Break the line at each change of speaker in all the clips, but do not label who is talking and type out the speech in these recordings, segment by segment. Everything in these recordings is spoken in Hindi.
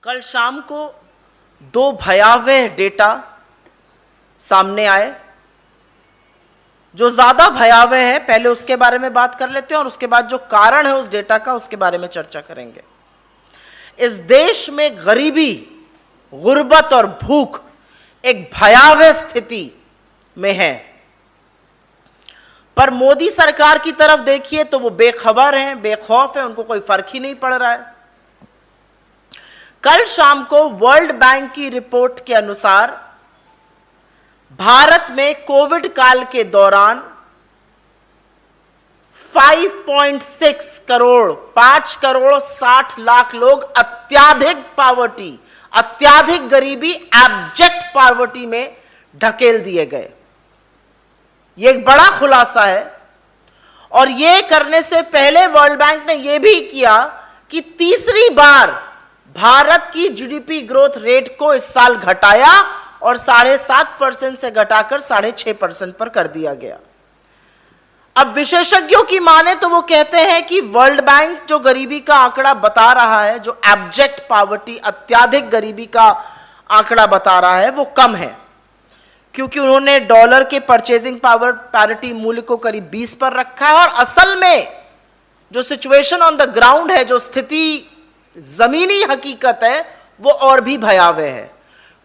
कल शाम को दो भयावह डेटा सामने आए, जो ज्यादा भयावह है। पहले उसके बारे में बात कर लेते हैं और उसके बाद जो कारण है उस डेटा का उसके बारे में चर्चा करेंगे। इस देश में गरीबी, गुर्बत और भूख एक भयावह स्थिति में है, पर मोदी सरकार की तरफ देखिए तो वो बेखबर हैं, बेखौफ है, उनको कोई फर्क ही नहीं पड़ रहा है। कल शाम को वर्ल्ड बैंक की रिपोर्ट के अनुसार भारत में कोविड काल के दौरान 5.6 करोड़ 5 करोड़ 60 लाख लोग अत्याधिक पावर्टी, अत्याधिक गरीबी, एब्जेक्ट पावर्टी में ढकेल दिए गए। यह एक बड़ा खुलासा है। और यह करने से पहले वर्ल्ड बैंक ने यह भी किया कि तीसरी बार भारत की जीडीपी ग्रोथ रेट को इस साल घटाया और 7.5% से घटाकर 6.5% पर कर दिया गया। अब विशेषज्ञों की माने तो वो कहते हैं कि वर्ल्ड बैंक जो गरीबी का आंकड़ा बता रहा है, जो एब्जेक्ट पावर्टी, अत्याधिक गरीबी का आंकड़ा बता रहा है, वो कम है, क्योंकि उन्होंने डॉलर के परचेजिंग पावर पैरिटी मूल्य को करीब 20 पर रखा है। और असल में जो सिचुएशन ऑन द ग्राउंड है, जो स्थिति जमीनी हकीकत है, वो और भी भयावह है।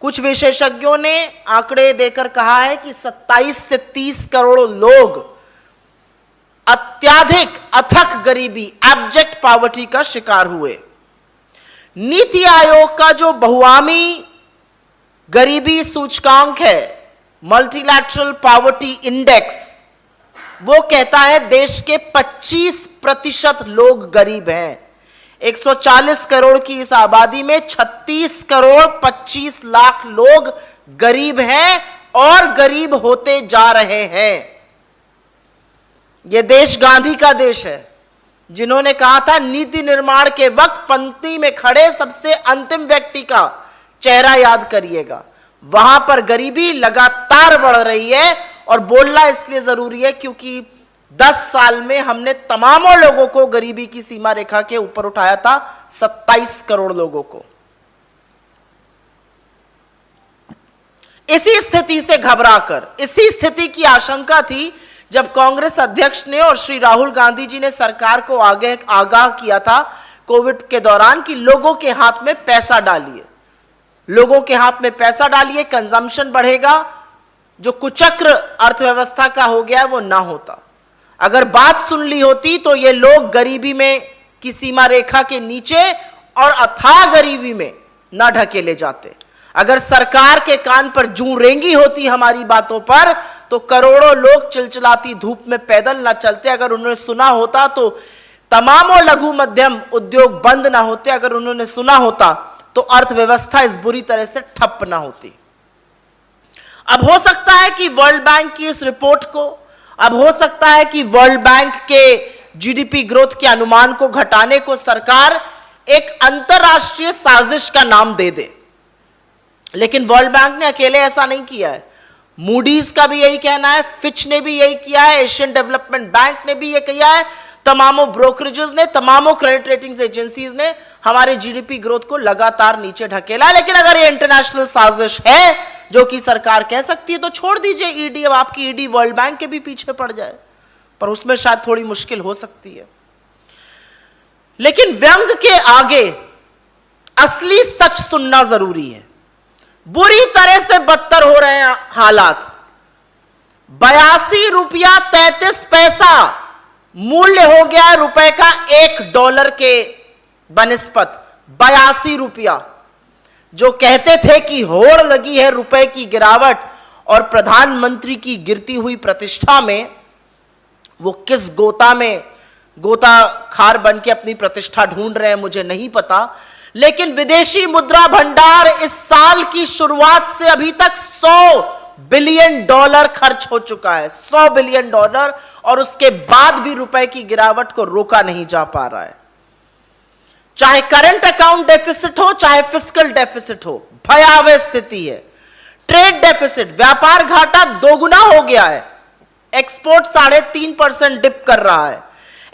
कुछ विशेषज्ञों ने आंकड़े देकर कहा है कि 27 से 30 करोड़ लोग अत्याधिक अथक गरीबी, एब्जेक्ट पावर्टी का शिकार हुए। नीति आयोग का जो बहुआमी गरीबी सूचकांक है, मल्टीलैटरल पावर्टी इंडेक्स, वो कहता है देश के 25% लोग गरीब हैं। 140 करोड़ की इस आबादी में 36 करोड़ 25 लाख लोग गरीब हैं और गरीब होते जा रहे हैं। यह देश गांधी का देश है, जिन्होंने कहा था नीति निर्माण के वक्त पंक्ति में खड़े सबसे अंतिम व्यक्ति का चेहरा याद करिएगा। वहां पर गरीबी लगातार बढ़ रही है और बोलना इसलिए जरूरी है क्योंकि 10 साल में हमने तमामों लोगों को गरीबी की सीमा रेखा के ऊपर उठाया था, 27 करोड़ लोगों को। इसी स्थिति से घबराकर, इसी स्थिति की आशंका थी जब कांग्रेस अध्यक्ष ने और श्री राहुल गांधी जी ने सरकार को आगाह किया था कोविड के दौरान कि लोगों के हाथ में पैसा डालिए, लोगों के हाथ में पैसा डालिए, कंजम्पशन बढ़ेगा। जो कुचक्र अर्थव्यवस्था का हो गया वो ना होता। अगर बात सुन ली होती तो ये लोग गरीबी में की सीमा रेखा के नीचे और अथाह गरीबी में ना ढकेले जाते। अगर सरकार के कान पर जूं रेंगी होती हमारी बातों पर तो करोड़ों लोग चिलचिलाती धूप में पैदल ना चलते। अगर उन्होंने सुना होता तो तमामों लघु मध्यम उद्योग बंद ना होते। अगर उन्होंने सुना होता तो अर्थव्यवस्था इस बुरी तरह से ठप ना होती। अब हो सकता है कि वर्ल्ड बैंक की इस रिपोर्ट को, अब हो सकता है कि वर्ल्ड बैंक के जीडीपी ग्रोथ के अनुमान को घटाने को सरकार एक अंतरराष्ट्रीय साजिश का नाम दे दे, लेकिन वर्ल्ड बैंक ने अकेले ऐसा नहीं किया है। मूडीज का भी यही कहना है, फिच ने भी यही किया है, एशियन डेवलपमेंट बैंक ने भी यह किया है, तमामों ब्रोकरेजेस ने, तमामों क्रेडिट रेटिंग्स एजेंसीज ने हमारे जीडीपी ग्रोथ को लगातार नीचे ढकेला है। लेकिन अगर ये इंटरनेशनल साजिश है जो कि सरकार कह सकती है तो छोड़ दीजिए ईडी। अब आपकी ईडी वर्ल्ड बैंक के भी पीछे पड़ जाए, पर उसमें शायद थोड़ी मुश्किल हो सकती है। लेकिन व्यंग के आगे असली सच सुनना जरूरी है। बुरी तरह से बदतर हो रहे हैं हालात। 82 रुपया 33 पैसा मूल्य हो गया है रुपए का $1 के बनिस्पत। 82 रुपया। जो कहते थे कि होड़ लगी है रुपए की गिरावट और प्रधानमंत्री की गिरती हुई प्रतिष्ठा में, वो किस गोता में गोता खार बन के अपनी प्रतिष्ठा ढूंढ रहे हैं मुझे नहीं पता। लेकिन विदेशी मुद्रा भंडार इस साल की शुरुआत से अभी तक $100 बिलियन खर्च हो चुका है, $100 बिलियन, और उसके बाद भी रुपए की गिरावट को रोका नहीं जा पा रहा है। चाहे करंट अकाउंट डेफिसिट हो, चाहे फिस्कल डेफिसिट हो, भयावह स्थिति है। ट्रेड डेफिसिट, व्यापार घाटा दोगुना हो गया है। एक्सपोर्ट 3.5% डिप कर रहा है।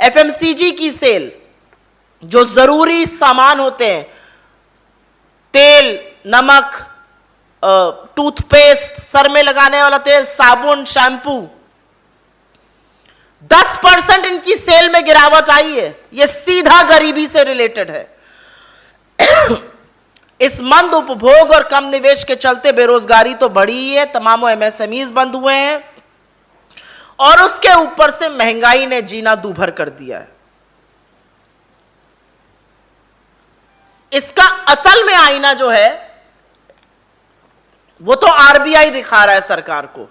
एफएमसीजी की सेल, जो जरूरी सामान होते हैं, तेल, नमक, टूथपेस्ट, सर में लगाने वाला तेल, साबुन, शैम्पू, 10% इनकी सेल में गिरावट आई है। यह सीधा गरीबी से रिलेटेड है। इस मंद उपभोग और कम निवेश के चलते बेरोजगारी तो बढ़ी ही है, तमाम एमएसएमईज बंद हुए हैं और उसके ऊपर से महंगाई ने जीना दूभर कर दिया है। इसका असल में आईना जो है वो तो आरबीआई दिखा रहा है सरकार को।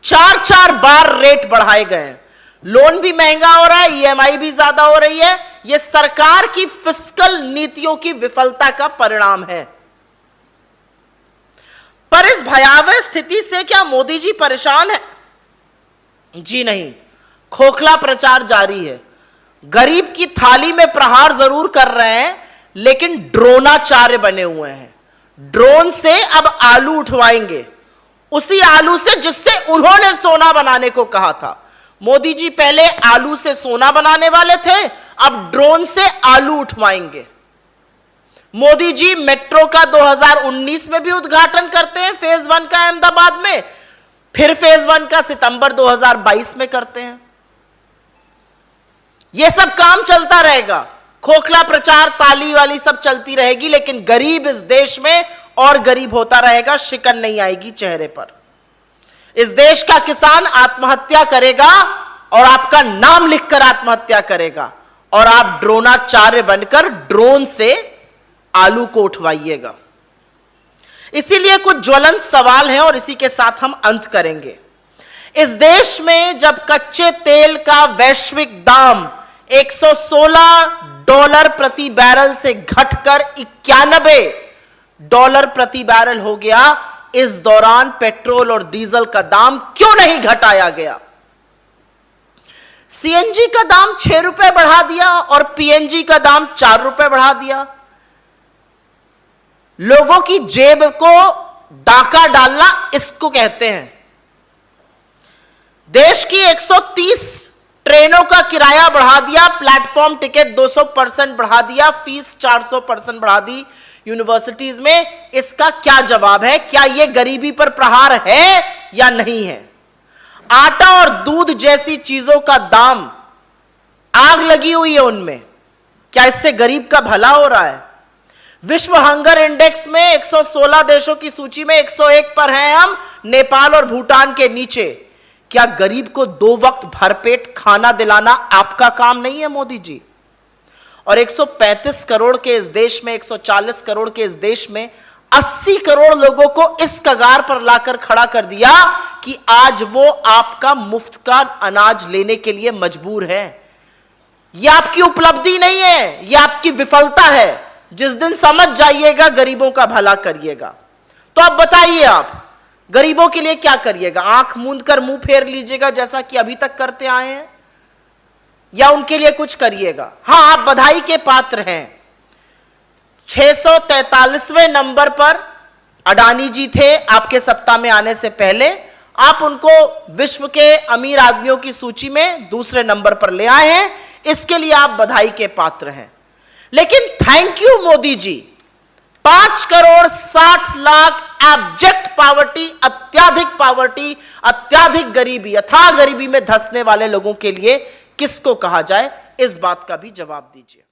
4 बार रेट बढ़ाए गए हैं, लोन भी महंगा हो रहा है, ईएमआई भी ज्यादा हो रही है। यह सरकार की फिस्कल नीतियों की विफलता का परिणाम है। पर इस भयावह स्थिति से क्या मोदी जी परेशान है? जी नहीं, खोखला प्रचार जारी है। गरीब की थाली में प्रहार जरूर कर रहे हैं, लेकिन ड्रोनाचार्य बने हुए हैं। ड्रोन से अब आलू उठवाएंगे, उसी आलू से जिससे उन्होंने सोना बनाने को कहा था। मोदी जी पहले आलू से सोना बनाने वाले थे, अब ड्रोन से आलू उठवाएंगे। मोदी जी मेट्रो का 2019 में भी उद्घाटन करते हैं, फेज 1 का अहमदाबाद में, फिर फेज 1 का सितंबर 2022 में करते हैं। यह सब काम चलता रहेगा, खोखला प्रचार, ताली वाली सब चलती रहेगी, लेकिन गरीब इस देश में और गरीब होता रहेगा, शिकन नहीं आएगी चेहरे पर। इस देश का किसान आत्महत्या करेगा और आपका नाम लिखकर आत्महत्या करेगा, और आप ड्रोनाचार्य बनकर ड्रोन से आलू को उठवाइएगा। इसीलिए कुछ ज्वलंत सवाल हैं और इसी के साथ हम अंत करेंगे। इस देश में जब कच्चे तेल का वैश्विक दाम $116 प्रति बैरल से घटकर $91 प्रति बैरल हो गया, इस दौरान पेट्रोल और डीजल का दाम क्यों नहीं घटाया गया? सीएनजी का दाम 6 रुपए बढ़ा दिया और पीएनजी का दाम 4 रुपए बढ़ा दिया। लोगों की जेब को डाका डालना इसको कहते हैं। देश की 130 ट्रेनों का किराया बढ़ा दिया, प्लेटफॉर्म टिकट 200% बढ़ा दिया, फीस 400% बढ़ा दी यूनिवर्सिटीज में। इसका क्या जवाब है? क्या यह गरीबी पर प्रहार है या नहीं है? आटा और दूध जैसी चीजों का दाम, आग लगी हुई है उनमें, क्या इससे गरीब का भला हो रहा है? विश्व हंगर इंडेक्स में 116 देशों की सूची में 101 पर हैं हम, नेपाल और भूटान के नीचे। क्या गरीब को 2 वक्त भरपेट खाना दिलाना आपका काम नहीं है मोदी जी? और 135 करोड़ के इस देश में, 140 करोड़ के इस देश में 80 करोड़ लोगों को इस कगार पर लाकर खड़ा कर दिया कि आज वो आपका मुफ्त का अनाज लेने के लिए मजबूर है। यह आपकी उपलब्धि नहीं है, यह आपकी विफलता है। जिस दिन समझ जाइएगा, गरीबों का भला करिएगा। तो अब बताइए, आप गरीबों के लिए क्या करिएगा? आंख मूंद कर मुंह फेर लीजिएगा जैसा कि अभी तक करते आए हैं, या उनके लिए कुछ करिएगा? हां, आप बधाई के पात्र हैं। 643वें नंबर पर अडानी जी थे आपके सत्ता में आने से पहले। आप उनको विश्व के अमीर आदमियों की सूची में दूसरे नंबर पर ले आए हैं, इसके लिए आप बधाई के पात्र हैं। लेकिन thank you Modi ji, 5 crore 60 lakh abject poverty, अत्याधिक गरीबी, अथाह गरीबी में धंसने वाले लोगों के लिए किसको कहा जाए, इस बात का भी जवाब दीजिए।